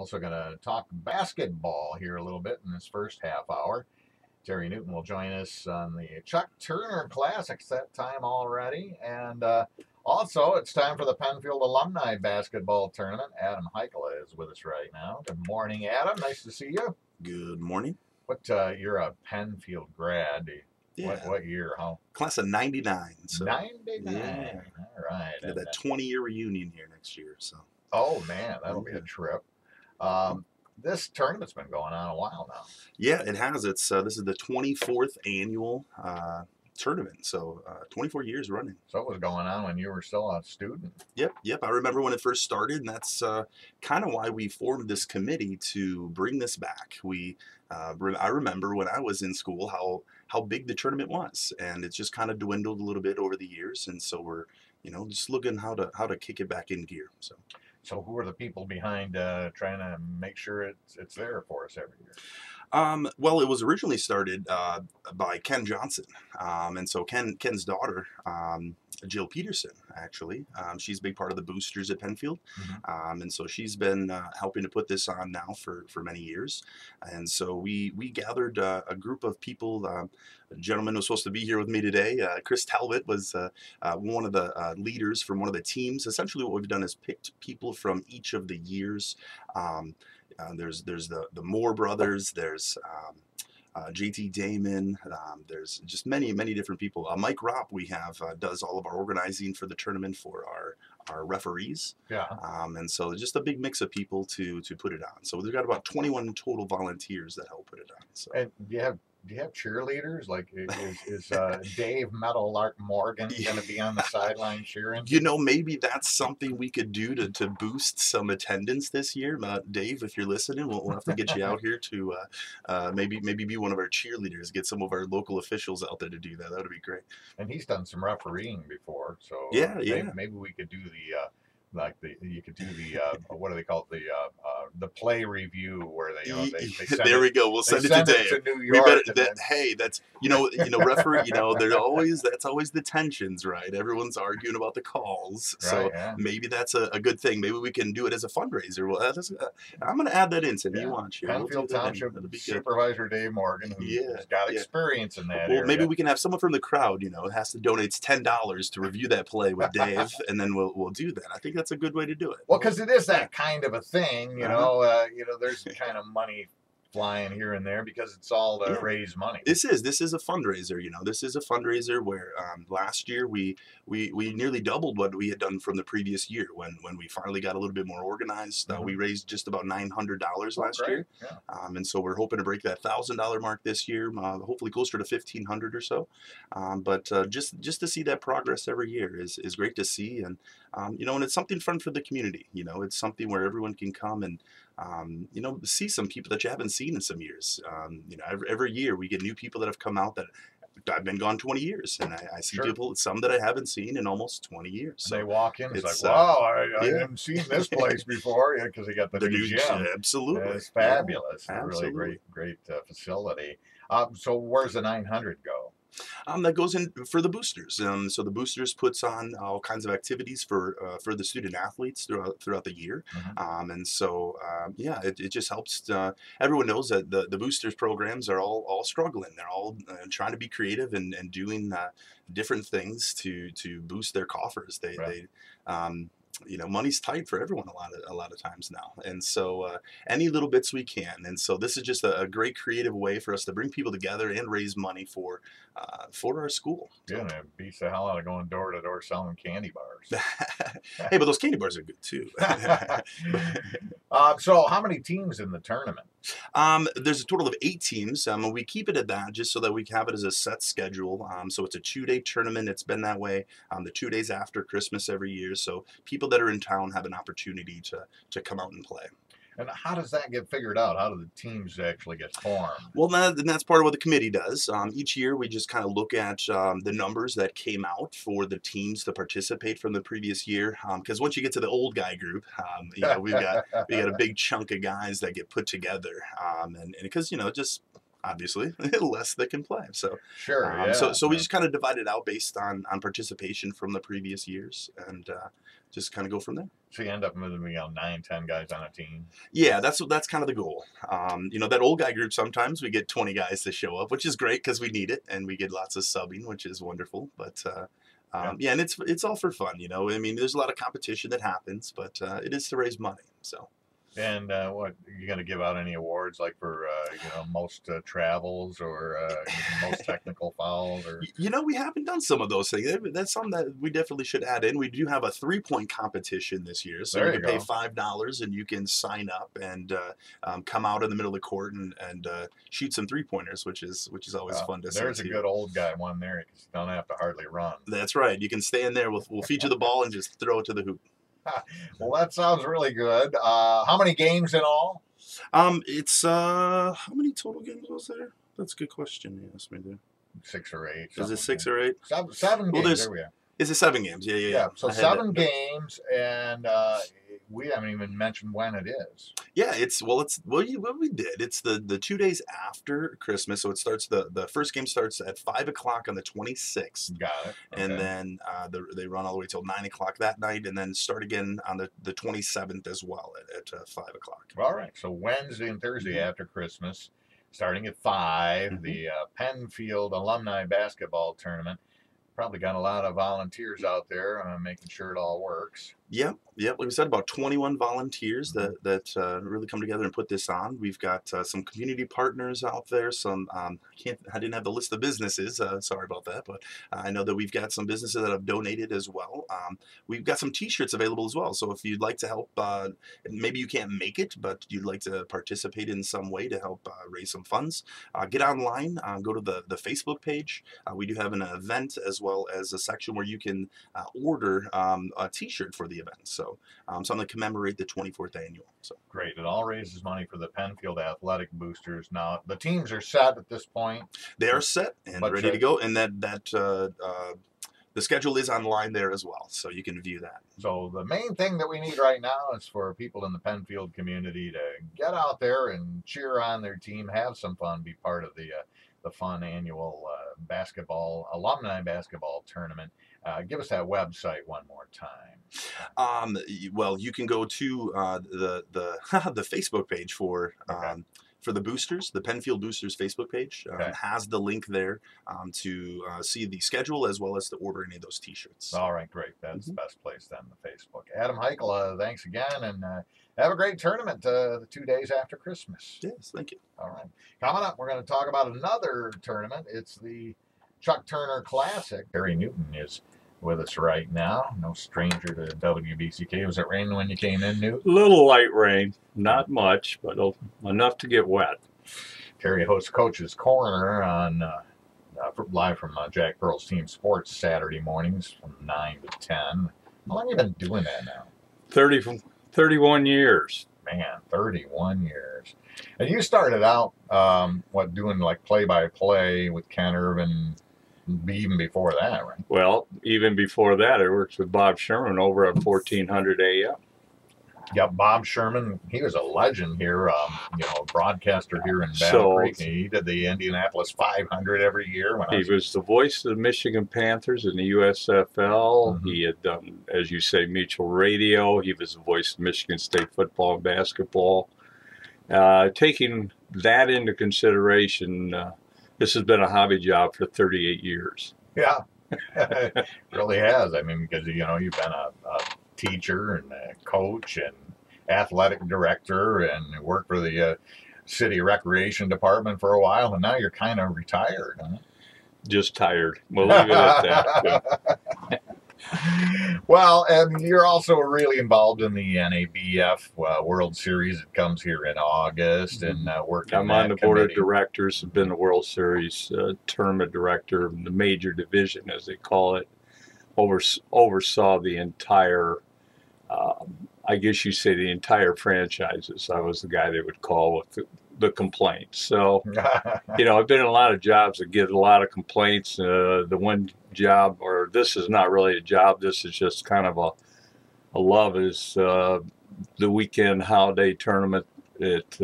Also going to talk basketball here a little bit in this first half hour. Terry Newton will join us on the Chuck Turner Classics that time already. And also, it's time for the Penfield Alumni Basketball Tournament. Adam Heikkila is with us right now. Good morning, Adam. Nice to see you. Good morning. You're a Penfield grad. Yeah. What year? How? Class of 99. So. 99. Yeah. All right. And that 20-year reunion here next year. So. Oh, man, that'll be a trip. This tournament's been going on a while now. Yeah, it has. It's this is the 24th annual tournament, so 24 years running. So it was going on when you were still a student. Yep. I remember when it first started, and that's kind of why we formed this committee to bring this back. I remember when I was in school how big the tournament was, and it's just kind of dwindled a little bit over the years, and so we're just looking how to kick it back in gear. So who are the people behind trying to make sure it's there for us every year? Well, it was originally started by Ken Johnson, and so Ken's daughter, Jill Peterson, actually, she's a big part of the boosters at Penfield, and so she's been helping to put this on now for many years. And so we gathered a group of people. A gentleman was supposed to be here with me today. Chris Talbot was one of the leaders from one of the teams. Essentially, what we've done is picked people from each of the years. There's the Moore brothers. There's JT Damon. There's just many different people. Mike Ropp we have does all of our organizing for the tournament for our referees. Yeah. And so just a big mix of people to put it on. So we've got about 21 total volunteers that help put it on. So. And do you have cheerleaders? Like, is Dave Meadowlark Morgan going to be on the sideline cheering? Maybe that's something we could do to boost some attendance this year. Dave, if you're listening, we'll have to get you out here to maybe be one of our cheerleaders. Get some of our local officials out there to do that. That would be great. And he's done some refereeing before, so maybe we could do what do they call it, the play review where they send there we go. We'll send it to Dave. To New York. Hey, that's referee. That's always the tensions, right? Everyone's arguing about the calls, so maybe that's a good thing. Maybe we can do it as a fundraiser. Well, I'm going to add that in. So you want Penfield Township Supervisor Dave Morgan, who's got experience in that. Well, maybe we can have someone from the crowd. Has to donate $10 to review that play with Dave, and then we'll do that. I think that's a good way to do it. Well, because it is that kind of a thing, there's kind of money flying here and there because it's all to raise money. This is a fundraiser. This is a fundraiser where last year we nearly doubled what we had done from the previous year when we finally got a little bit more organized. We raised just about $900 last year, and so we're hoping to break that $1,000 mark this year. Hopefully closer to $1,500 or so. But just to see that progress every year is great to see, and and it's something fun for the community. It's something where everyone can come and see some people that you haven't seen in some years. Every year we get new people that have come out that I've been gone 20 years, and I see people, some that I haven't seen in almost 20 years. So they walk in, it's like, wow, I haven't seen this place before, because they got the new gym. Absolutely. It's fabulous. It's a really great facility. So where's the 900 go? That goes in for the boosters. So the boosters puts on all kinds of activities for the student athletes throughout the year. And so it just helps. Everyone knows that the boosters programs are all struggling. They're all trying to be creative and doing different things to boost their coffers. Money's tight for everyone a lot of times now, and so any little bits we can. And so this is just a great creative way for us to bring people together and raise money for our school. Yeah, and it beats the hell out of going door to door selling candy bars. Hey, but those candy bars are good too. So how many teams in the tournament? There's a total of 8 teams. We keep it at that just so that we have it as a set schedule. So it's a 2-day tournament. It's been that way the 2 days after Christmas every year. So people that are in town have an opportunity to come out and play. And how does that get figured out? How do the teams actually get formed? Well, that's part of what the committee does. Each year, we just kind of look at the numbers that came out for the teams to participate from the previous year. Because once you get to the old guy group, we got a big chunk of guys that get put together. And because just obviously, less that can play. So Sure, yeah. so we just kind of divide it out based on participation from the previous years, and just kind of go from there. So you end up with 9, 10 guys on a team. Yeah, that's kind of the goal. That old guy group, sometimes we get 20 guys to show up, which is great because we need it, and we get lots of subbing, which is wonderful. But yeah, and it's all for fun. I mean, there's a lot of competition that happens, but it is to raise money. So. And what, are you going to give out any awards like for most travels or most technical fouls? Or We haven't done some of those things. That's something that we definitely should add in. We do have a 3-point competition this year, so you can pay $5 and you can sign up and come out in the middle of the court and shoot some 3-pointers, which is always fun to see. There's a good old guy one there. You don't have to hardly run. That's right. You can stay in there. We'll feed you the ball and just throw it to the hoop. Well, that sounds really good. How many games in all? It's how many total games was there? That's a good question. You asked me there. 6 or 8. Is it 6 or 8? 7 games. There we are. Is it 7 games? Yeah. So 7 games, and we haven't even mentioned when it is. Yeah, what we did. It's the 2 days after Christmas, so it starts the first game starts at 5 o'clock on the 26th. Got it. Okay. And then they run all the way till 9 o'clock that night, and then start again on the 27th as well at 5 o'clock. All right. So Wednesday and Thursday after Christmas, starting at 5, the Penfield Alumni basketball tournament. Probably got a lot of volunteers out there making sure it all works. Yep. Like we said, about 21 volunteers that really come together and put this on. We've got some community partners out there. Some I didn't have the list of businesses. Sorry about that, but I know that we've got some businesses that have donated as well. We've got some T-shirts available as well. So if you'd like to help, maybe you can't make it, but you'd like to participate in some way to help raise some funds, get online, go to the Facebook page. We do have an event as well as a section where you can order a T-shirt for the event. So something to commemorate the 24th annual. So great. It all raises money for the Penfield Athletic Boosters. Now the teams are set at this point. They are set and ready to go, and that the schedule is online there as well, so you can view that. So the main thing that we need right now is for people in the Penfield community to get out there and cheer on their team, have some fun, be part of the fun annual alumni basketball tournament. Give us that website one more time. Well, you can go to the Facebook page for the boosters. The Penfield Boosters Facebook page has the link there to see the schedule as well as to order any of those T-shirts. All right, great. That's the best place then, the Facebook. Adam Heikkila, thanks again, and have a great tournament the 2 days after Christmas. Yes, thank you. All right. Coming up, we're going to talk about another tournament. It's the Chuck Turner Classic. Harry Newton is with us right now. No stranger to WBCK. Was it raining when you came in, Newt? Little light rain. Not much, but enough to get wet. Terry hosts Coach's Corner on live from Jack Pearl's Team Sports Saturday mornings from 9 to 10. How long have you been doing that now? 31 years. Man, 31 years. And you started out, doing like play-by-play with Ken Irvin even before that, right? Well, even before that, I worked with Bob Sherman over at 1400 AM. Yep, Bob Sherman, he was a legend here, broadcaster here in Battle Creek. He did the Indianapolis 500 every year. He was the voice of the Michigan Panthers in the USFL. He had done, as you say, mutual radio. He was the voice of Michigan State football and basketball. Taking that into consideration, this has been a hobby job for 38 years. Yeah, it really has. I mean, because, you've been a teacher and a coach and athletic director and worked for the city recreation department for a while, and now you're kind of retired, huh? Just tired. We'll leave it at that. Well, and you're also really involved in the NABF World Series. It comes here in August, and working. I'm on the board of directors. I've been the World Series tournament director, the major division, as they call it. Oversaw the entire, I guess you say the entire franchises. I was the guy they would call with the complaints. So, I've been in a lot of jobs that get a lot of complaints. The one job, or this is not really a job, this is just kind of a love, is the weekend holiday tournament at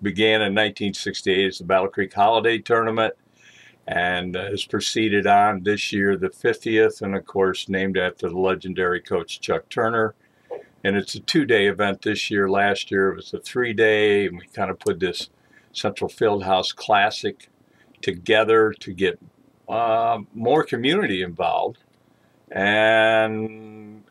began in 1968 as the Battle Creek Holiday Tournament, and has proceeded on this year, the 50th, and of course named after the legendary coach Chuck Turner. And it's a 2-day event this year. Last year it was a 3-day, and we kind of put this Central Fieldhouse Classic together to get more community involved. And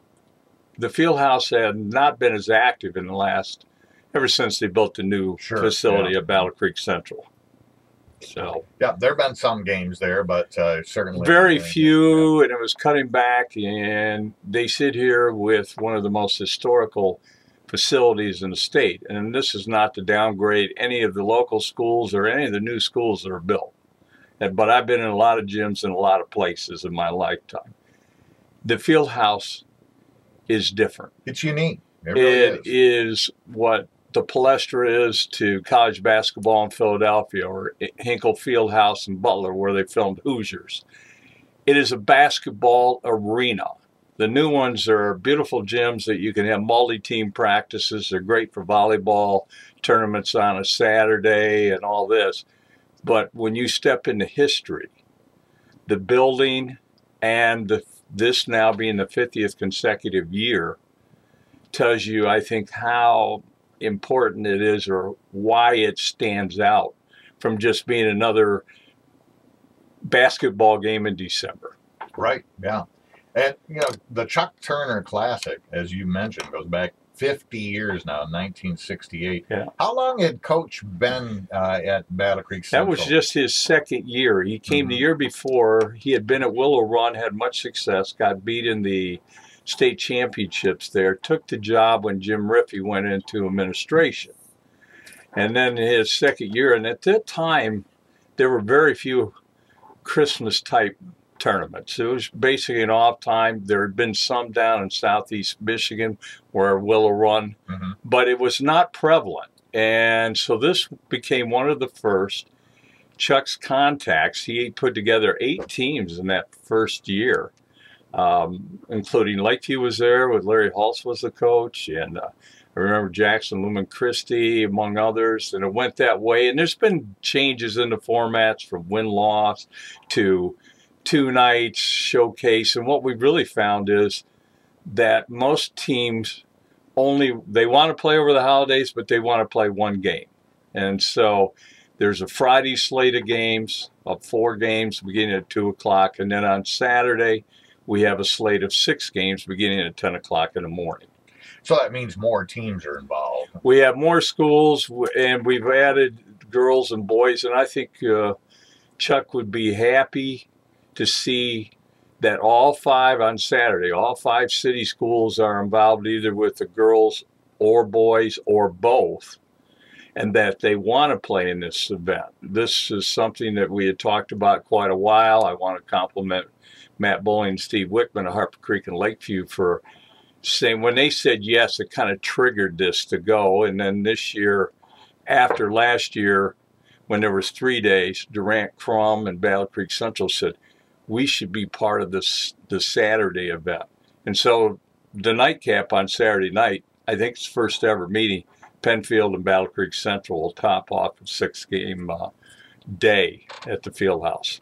the Fieldhouse had not been as active in the last, ever since they built the new facility at Battle Creek Central. So yeah, there have been some games there, but certainly very few, and it was cutting back. And they sit here with one of the most historical facilities in the state. And this is not to downgrade any of the local schools or any of the new schools that are built. But I've been in a lot of gyms in a lot of places in my lifetime. The Fieldhouse is different. It's unique. It is what the Palestra is to college basketball in Philadelphia, or Hinkle Fieldhouse in Butler, where they filmed Hoosiers. It is a basketball arena. The new ones are beautiful gyms that you can have multi-team practices. They're great for volleyball tournaments on a Saturday and all this. But when you step into history, the building and this now being the 50th consecutive year tells you, I think, how important it is, or why it stands out from just being another basketball game in December. Right, yeah. And, you know, the Chuck Turner Classic, as you mentioned, goes back 50 years now, 1968. Yeah. How long had Coach been at Battle Creek Central? That was just his second year. He came the year before. He had been at Willow Run, had much success, got beat in the state championships there, took the job when Jim Riffey went into administration. And then his second year, and at that time, there were very few Christmas-type tournaments. It was basically an off time. There had been some down in southeast Michigan where Willow Run, but it was not prevalent. And so this became one of the first. Chuck's contacts, he put together 8 teams in that first year, including Lakeview was there with Larry Hulse was the coach, and I remember Jackson Lumen Christie, among others, and it went that way. And there's been changes in the formats from win-loss to 2 nights showcase, and what we've really found is that most teams they want to play over the holidays, but they want to play one game. And so there's a Friday slate of games, of 4 games beginning at 2 o'clock, and then on Saturday we have a slate of 6 games beginning at 10 o'clock in the morning. So that means more teams are involved. We have more schools, and we've added girls and boys, and I think Chuck would be happy to see that all 5 on Saturday, all 5 city schools are involved either with the girls or boys or both, and that they want to play in this event. This is something that we had talked about quite a while. I want to compliment Matt Bowling and Steve Wickman of Harper Creek and Lakeview for saying, when they said yes, it kind of triggered this to go. And then this year, after last year, when there was 3 days, Durant Crum and Battle Creek Central said, we should be part of the Saturday event. And so the nightcap on Saturday night, I think it's the first ever meeting, Penfield and Battle Creek Central will top off a 6-game day at the Fieldhouse.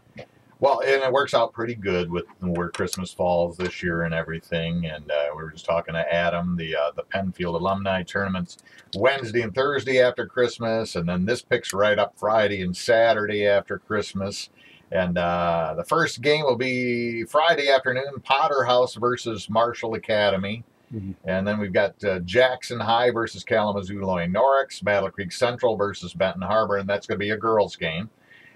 Well, and it works out pretty good with where Christmas falls this year and everything. And we were just talking to Adam, the Penfield Alumni tournaments Wednesday and Thursday after Christmas, and then this picks right up Friday and Saturday after Christmas. And the first game will be Friday afternoon, Potter House versus Marshall Academy. And then we've got Jackson High versus Kalamazoo Loy Norix, Battle Creek Central versus Benton Harbor, and that's going to be a girls' game.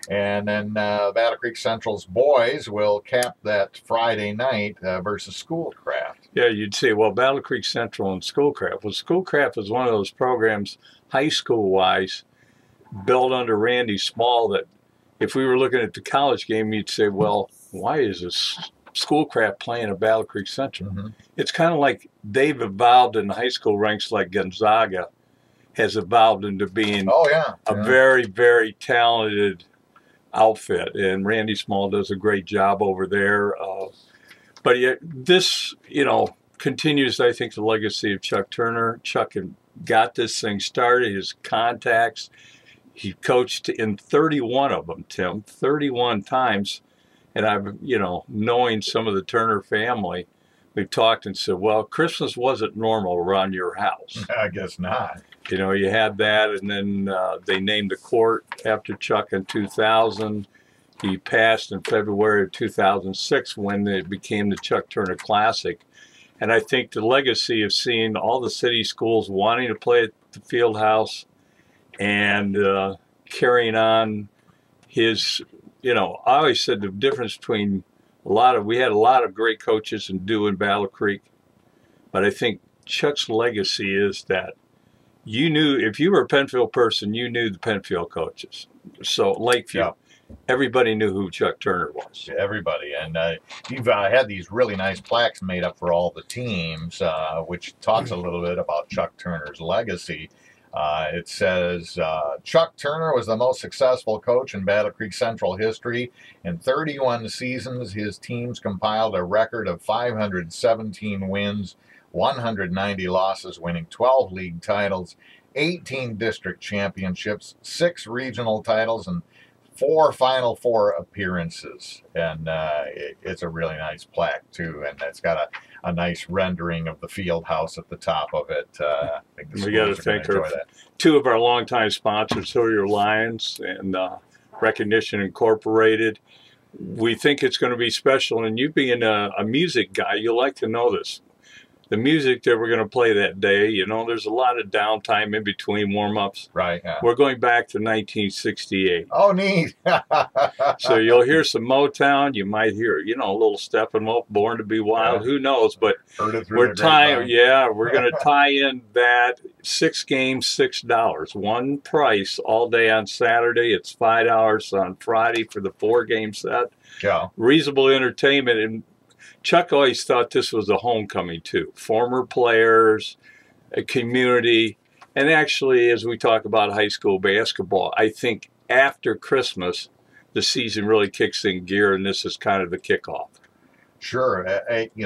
And then Battle Creek Central's boys will cap that Friday night versus Schoolcraft. Yeah, you'd say, well, Battle Creek Central and Schoolcraft. Well, Schoolcraft is one of those programs, high school-wise, built under Randy Small, that if we were looking at the college game, you'd say, well, why is this Schoolcraft playing at Battle Creek Central? It's kind of like they've evolved in the high school ranks, like Gonzaga has evolved into being a very, very talented outfit. And Randy Small does a great job over there. But yet this, continues, I think, the legacy of Chuck Turner. Chuck got this thing started, his contacts. He coached in 31 of them, Tim, 31 times. And I've, knowing some of the Turner family, we've talked and said, well, Christmas wasn't normal around your house. I guess not. You had that, and then they named the court after Chuck in 2000. He passed in February of 2006 when it became the Chuck Turner Classic. And I think the legacy of seeing all the city schools wanting to play at the field house and carrying on his, I always said the difference between we had a lot of great coaches in Dew and Battle Creek, but I think Chuck's legacy is that you knew, if you were a Penfield person, you knew the Penfield coaches. So Lakeview. Yeah. Everybody knew who Chuck Turner was. Everybody. And you've had these really nice plaques made up for all the teams, which talks a little bit about Chuck Turner's legacy. It says, Chuck Turner was the most successful coach in Battle Creek Central history. In 31 seasons, his teams compiled a record of 517 wins, 190 losses, winning 12 league titles, 18 district championships, 6 regional titles, and 4 Final Four appearances. And it's a really nice plaque, too. And it's got a nice rendering of the field house at the top of it. I think we got to thank two of our longtime sponsors, Hillier Lions and Recognition Incorporated. We think it's going to be special. And you being a music guy, you'll like to know this. The music that we're going to play that day, there's a lot of downtime in between warm-ups. Right. Yeah. We're going back to 1968. Oh, neat. So you'll hear some Motown. You might hear, a little Steppenwolf, Born to Be Wild. Yeah. Who knows? But we're tying. Yeah, we're going to tie in that 6 games, $6. One price all day on Saturday. It's $5 on Friday for the 4-game set. Yeah. Reasonable entertainment. And Chuck always thought this was a homecoming, too. Former players, a community, and actually, as we talk about high school basketball, I think after Christmas, the season really kicks in gear, and this is kind of the kickoff. Sure.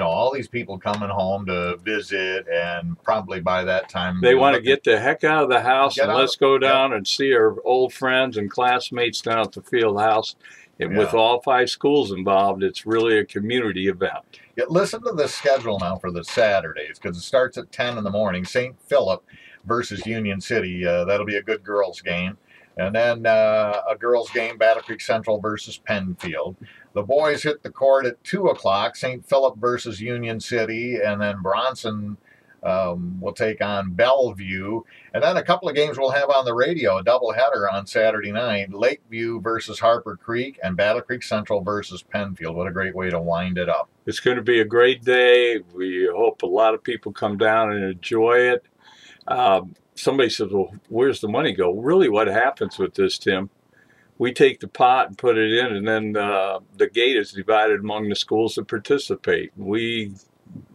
All these people coming home to visit, and probably by that time they want to get the heck out of the house, and let's go down and see our old friends and classmates down at the field house. And with all 5 schools involved, it's really a community event. Yeah, listen to the schedule now for the Saturdays, because it starts at 10 in the morning. St. Philip versus Union City. That'll be a good girls' game. And then a girls' game, Battle Creek Central versus Penfield. The boys hit the court at 2 o'clock, St. Philip versus Union City. And then Bronson will take on Bellevue. And then a couple of games we'll have on the radio, a doubleheader on Saturday night, Lakeview versus Harper Creek and Battle Creek Central versus Penfield. What a great way to wind it up. It's going to be a great day. We hope a lot of people come down and enjoy it. Somebody says, well, where's the money go? Really, what happens with this, Tim? We take the pot and put it in, and then the gate is divided among the schools that participate.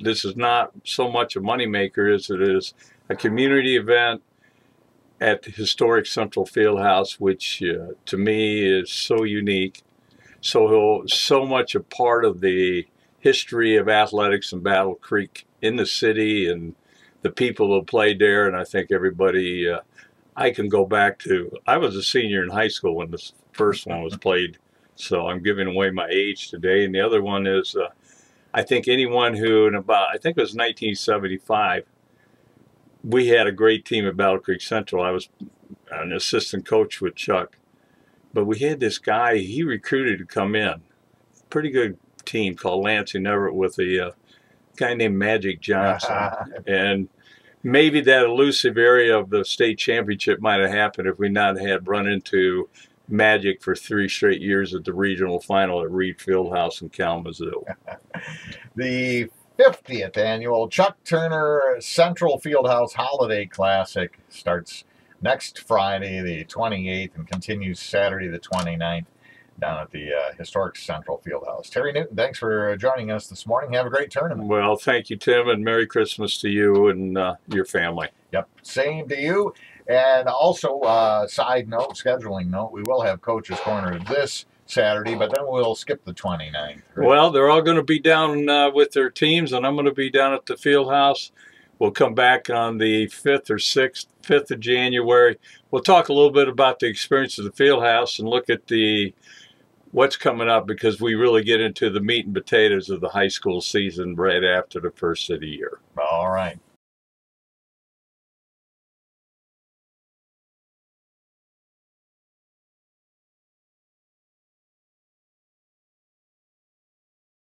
This is not so much a moneymaker as it is a community event at the historic Central Fieldhouse, which to me is so unique, so much a part of the history of athletics in Battle Creek in the city and the people who played there. And I think everybody, I can go back to, I was a senior in high school when this first one was played, so I'm giving away my age today. And the other one is, I think anyone who I think it was 1975, we had a great team at Battle Creek Central. I was an assistant coach with Chuck. But we had this guy, he recruited to come in. Pretty good team called Lansing Everett with a guy named Magic Johnson. And maybe that elusive area of the state championship might have happened if we not had run into Magic for 3 straight years at the regional final at Reed Fieldhouse in Kalamazoo. The 50th annual Chuck Turner Central Fieldhouse Holiday Classic starts next Friday, the 28th, and continues Saturday, the 29th, down at the historic Central Fieldhouse. Terry Newton, thanks for joining us this morning. Have a great tournament. Well, thank you, Tim, and Merry Christmas to you and your family. Yep, same to you. And also, side note, scheduling note, we will have Coach's Corner this Saturday, but then we'll skip the 29th. Right? Well, they're all going to be down with their teams, and I'm going to be down at the field house We'll come back on the 5th or 6th, 5th of January. We'll talk a little bit about the experience of the field house and look at what's coming up, because we really get into the meat and potatoes of the high school season right after the first of the year. All right.